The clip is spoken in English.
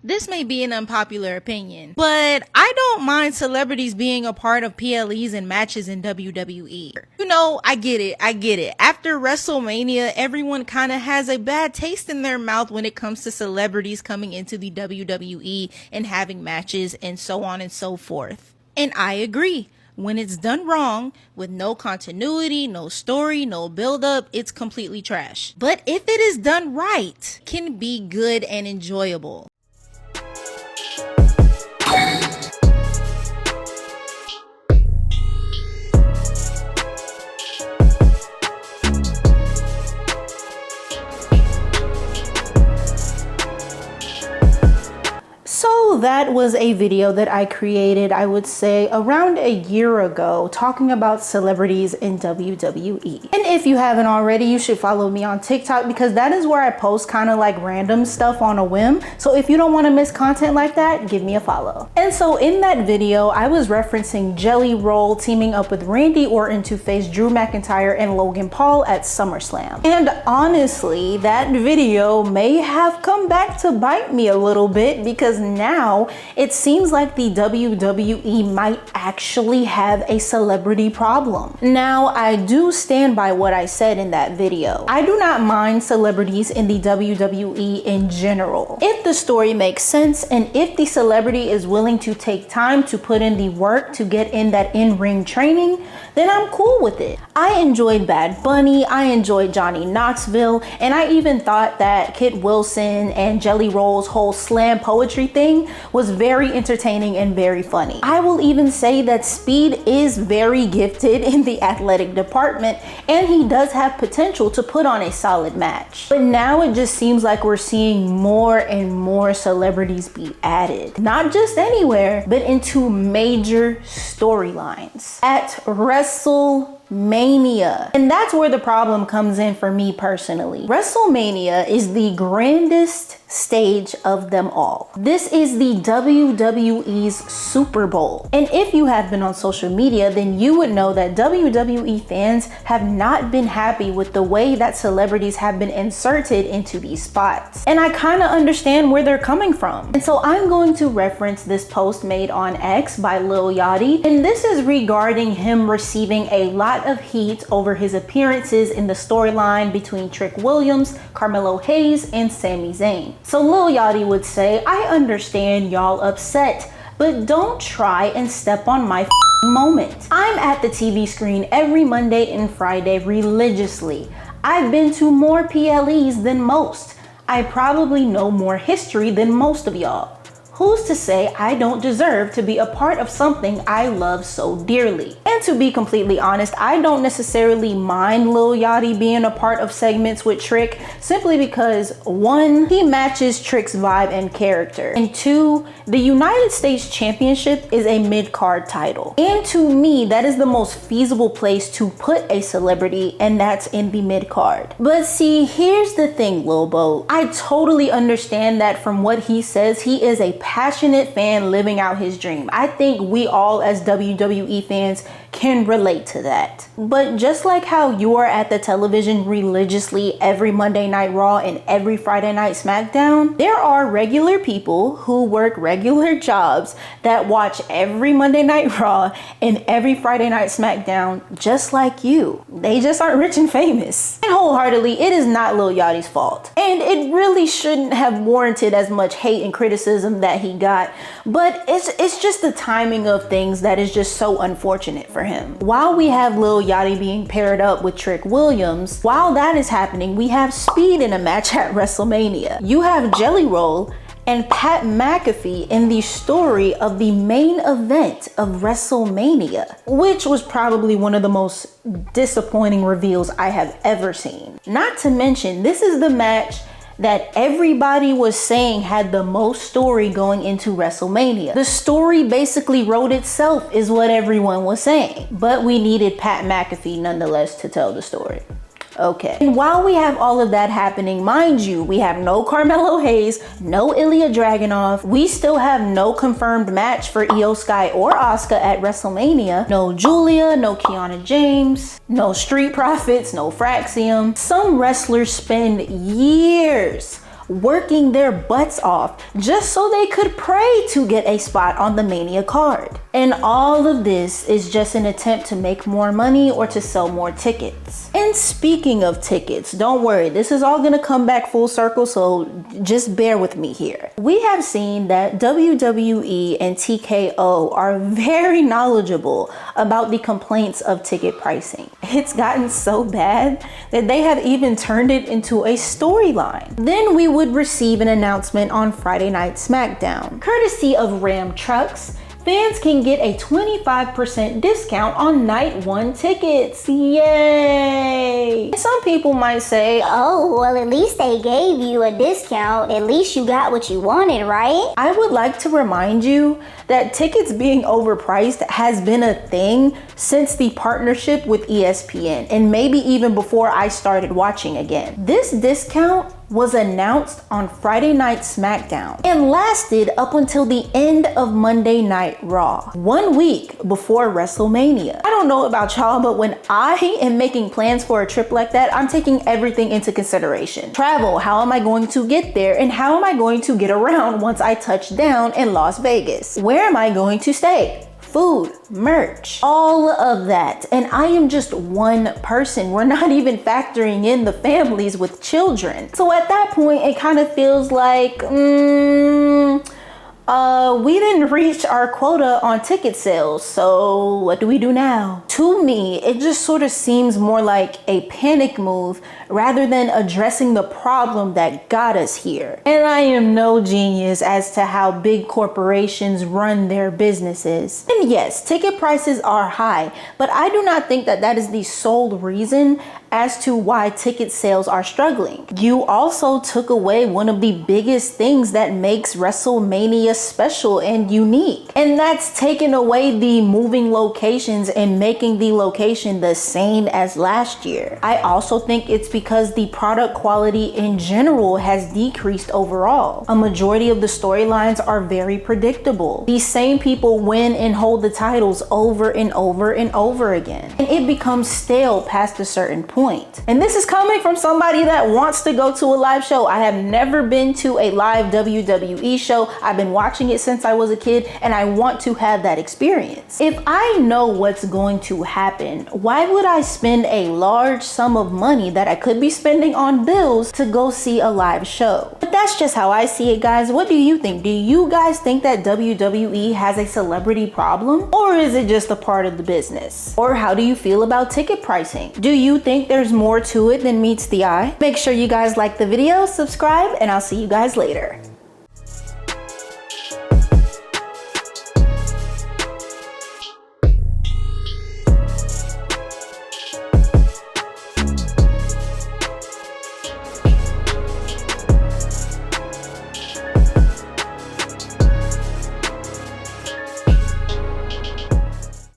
This may be an unpopular opinion, but I don't mind celebrities being a part of PLEs and matches in WWE. You know, I get it. After WrestleMania, everyone kind of has a bad taste in their mouth when it comes to celebrities coming into the WWE and having matches and so on and so forth. And I agree. When it's done wrong, with no continuity, no story, no build-up, it's completely trash. But if it is done right, it can be good and enjoyable. So that was a video that I created, I would say around a year ago, talking about celebrities in WWE. And if you haven't already, you should follow me on TikTok because that is where I post kind of like random stuff on a whim. So if you don't want to miss content like that, give me a follow. And so in that video, I was referencing Jelly Roll teaming up with Randy Orton to face Drew McIntyre and Logan Paul at SummerSlam. And honestly, that video may have come back to bite me a little bit because now it seems like the WWE might actually have a celebrity problem. Now, I do stand by what I said in that video. I do not mind celebrities in the WWE in general. If the story makes sense and if the celebrity is willing to take time to put in the work to get in that in-ring training, then I'm cool with it. I enjoyed Bad Bunny, I enjoyed Johnny Knoxville, and I even thought that Kit Wilson and Jelly Roll's whole slam poetry thing was very entertaining and very funny. I will even say that Speed is very gifted in the athletic department and he does have potential to put on a solid match. But now it just seems like we're seeing more and more celebrities be added, not just anywhere, but into major storylines. At WrestleMania. And that's where the problem comes in for me personally. WrestleMania is the grandest stage of them all. This is the WWE's Super Bowl. And if you have been on social media, then you would know that WWE fans have not been happy with the way that celebrities have been inserted into these spots. And I kind of understand where they're coming from. And so I'm going to reference this post made on X by Lil Yachty. And this is regarding him receiving a lot of heat over his appearances in the storyline between Trick Williams, Carmelo Hayes, and Sami Zayn. So Lil Yachty would say, I understand y'all upset, but don't try and step on my moment. I'm at the TV screen every Monday and Friday religiously. I've been to more PLEs than most. I probably know more history than most of y'all. Who's to say I don't deserve to be a part of something I love so dearly? And to be completely honest, I don't necessarily mind Lil Yachty being a part of segments with Trick simply because 1, he matches Trick's vibe and character, and 2, the United States Championship is a mid-card title. And to me, that is the most feasible place to put a celebrity, and that's in the mid-card. But see, here's the thing, Lil Bo. I totally understand that from what he says, he is a passionate fan living out his dream. I think we all as WWE fans can relate to that. But just like how you are at the television religiously every Monday Night Raw and every Friday Night SmackDown, there are regular people who work regular jobs that watch every Monday Night Raw and every Friday Night SmackDown just like you. They just aren't rich and famous. And wholeheartedly, it is not Lil Yachty's fault. And it really shouldn't have warranted as much hate and criticism that he got, but it's just the timing of things that is just so unfortunate for him. While we have Lil Yachty being paired up with Trick Williams, while that is happening, we have Speed in a match at WrestleMania. You have Jelly Roll and Pat McAfee in the story of the main event of WrestleMania, which was probably one of the most disappointing reveals I have ever seen. Not to mention, this is the match that everybody was saying had the most story going into WrestleMania. The story basically wrote itself is what everyone was saying, but we needed Pat McAfee nonetheless to tell the story. Okay. And while we have all of that happening, mind you, we have no Carmelo Hayes, no Ilya Dragunov. We still have no confirmed match for Io Sky or Asuka at WrestleMania. No Julia, no Kiana James, no Street Profits, no Fraxium. Some wrestlers spend years working their butts off just so they could pray to get a spot on the Mania card. And all of this is just an attempt to make more money or to sell more tickets. And speaking of tickets, don't worry, this is all gonna come back full circle, so just bear with me here. We have seen that WWE and TKO are very knowledgeable about the complaints of ticket pricing. It's gotten so bad that they have even turned it into a storyline. Then we would receive an announcement on Friday Night SmackDown. Courtesy of Ram Trucks, fans can get a 25% discount on night one tickets. Yay! Some people might say, oh, well, at least they gave you a discount. At least you got what you wanted, right? I would like to remind you that tickets being overpriced has been a thing since the partnership with ESPN, and maybe even before I started watching again. This discount was announced on Friday Night SmackDown and lasted up until the end of Monday Night Raw, 1 week before WrestleMania. I don't know about y'all, but when I am making plans for a trip like that, I'm taking everything into consideration. Travel, how am I going to get there, and how am I going to get around once I touch down in Las Vegas? Where am I going to stay? Food, merch, all of that. And I am just one person. We're not even factoring in the families with children. So at that point, it kind of feels like, we didn't reach our quota on ticket sales, so what do we do now? To me, it just sort of seems more like a panic move rather than addressing the problem that got us here. And I am no genius as to how big corporations run their businesses. And yes, ticket prices are high, but I do not think that that is the sole reason as to why ticket sales are struggling. You also took away one of the biggest things that makes WrestleMania special and unique, and that's taking away the moving locations and making the location the same as last year. I also think it's because the product quality in general has decreased overall. A majority of the storylines are very predictable. These same people win and hold the titles over and over and over again, and it becomes stale past a certain point. And this is coming from somebody that wants to go to a live show. I have never been to a live WWE show. I've been watching it since I was a kid, and I want to have that experience. If I know what's going to happen, why would I spend a large sum of money that I could be spending on bills to go see a live show? But that's just how I see it, guys. What do you think? Do you guys think that WWE has a celebrity problem, or is it just a part of the business? Or how do you feel about ticket pricing? Do you think there's more to it than meets the eye? Make sure you guys like the video, subscribe, and I'll see you guys later.